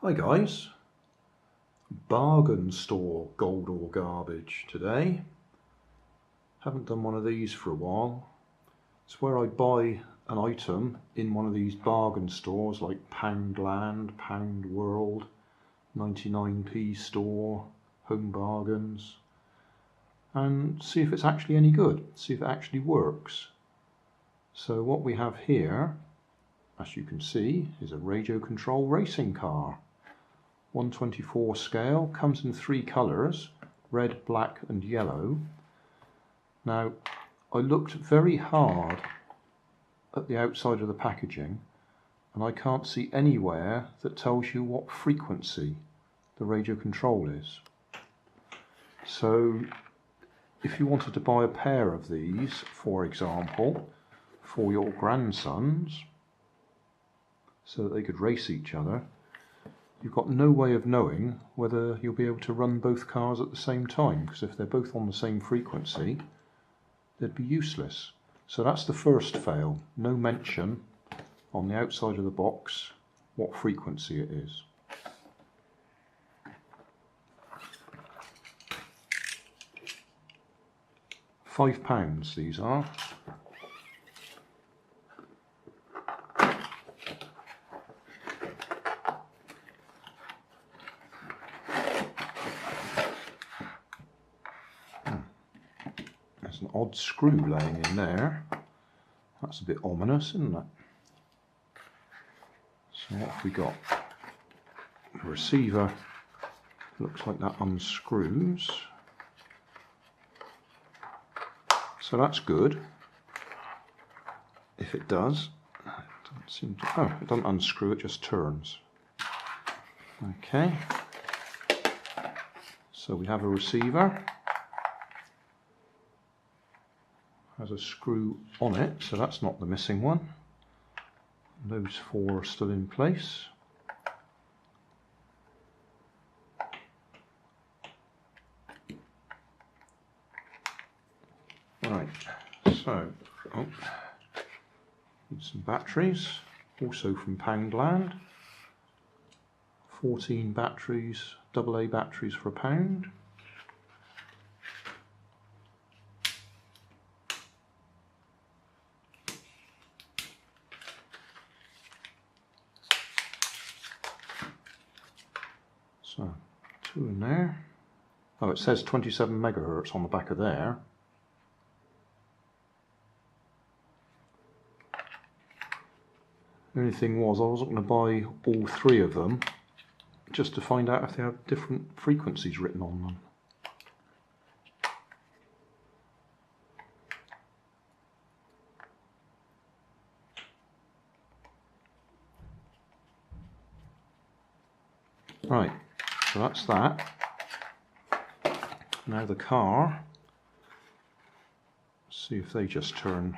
Hi guys, bargain store gold or garbage today. Haven't done one of these for a while. It's where I buy an item in one of these bargain stores like Poundland, Pound World, 99p store, Home Bargains, and see if it's actually any good, see if it actually works. So what we have here, as you can see, is a radio control racing car. 1/24 scale, comes in 3 colours, red, black and yellow. Now, I looked very hard at the outside of the packaging and I can't see anywhere that tells you what frequency the radio control is. So if you wanted to buy a pair of these, for example, for your grandsons, so that they could race each other, you've got no way of knowing whether you'll be able to run both cars at the same time, because if they're both on the same frequency, they'd be useless. So that's the first fail. No mention on the outside of the box what frequency it is. £5 these are. There's an odd screw laying in there. That's a bit ominous, isn't it? So what have we got? The receiver looks like that unscrews. So that's good. If it does. It doesn't seem to, oh, it doesn't unscrew, it just turns. Okay. So we have a receiver. Has a screw on it, so that's not the missing one. Those 4 are still in place. Right, so need some batteries, also from Poundland. 14 batteries, AA batteries for £1. So, 2 in there. Oh, it says 27 megahertz on the back of there. The only thing was, I wasn't going to buy all 3 of them, just to find out if they have different frequencies written on them. Right. So that's that. Now the car, see if they just turn.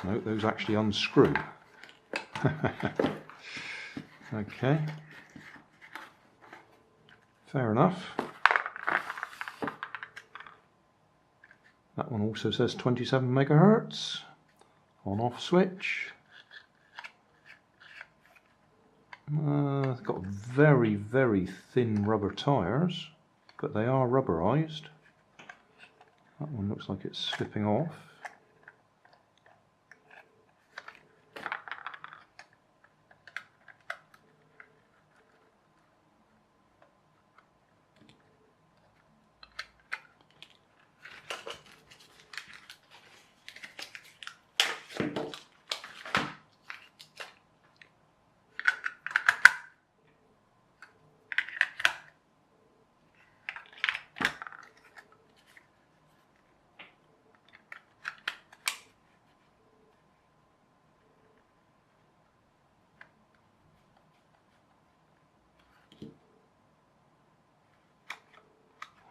No, those actually unscrew. Okay. Fair enough. That one also says 27 megahertz. On-off switch. They've got very, very thin rubber tyres, but they are rubberized. That one looks like it's slipping off.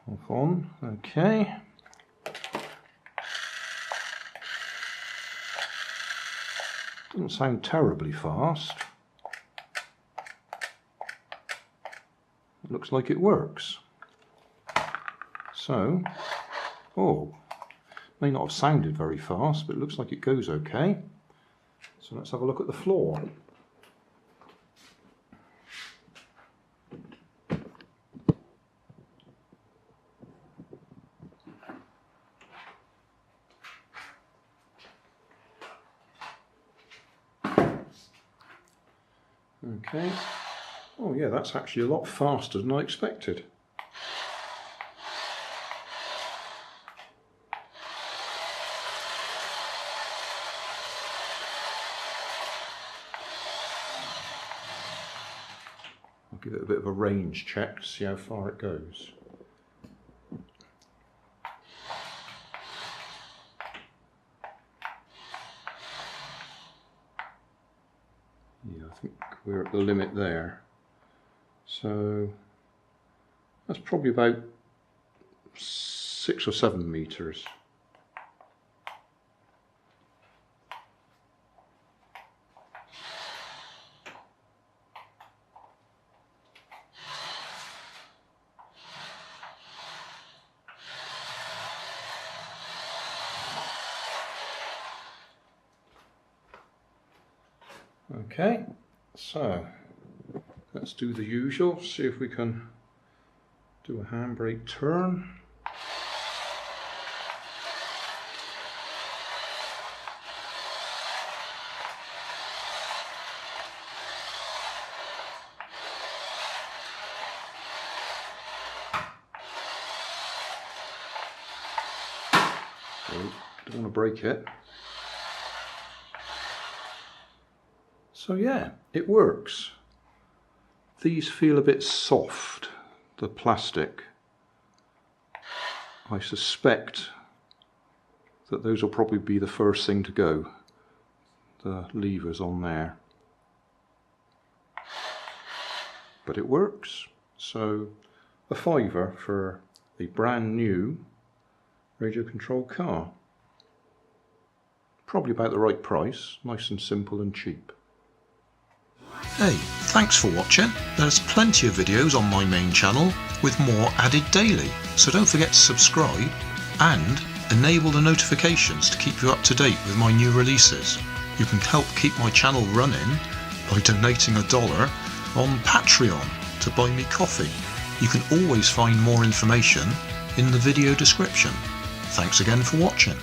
Off on, okay. Doesn't sound terribly fast. It looks like it works. So, oh, may not have sounded very fast, but it looks like it goes okay. So let's have a look at the floor. Okay. Oh yeah, that's actually a lot faster than I expected. I'll give it a bit of a range check to see how far it goes. Yeah, I think we're at the limit there. So that's probably about 6 or 7 meters. Okay, so let's do the usual, see if we can do a handbrake turn. Don't want to break it. So yeah, it works. These feel a bit soft, the plastic. I suspect that those will probably be the first thing to go, the levers on there. But it works. So a £5 for a brand new radio controlled car. Probably about the right price, nice and simple and cheap. Hey, thanks for watching. There's plenty of videos on my main channel with more added daily, so don't forget to subscribe and enable the notifications to keep you up to date with my new releases. You can help keep my channel running by donating $1 on Patreon to buy me coffee. You can always find more information in the video description. Thanks again for watching.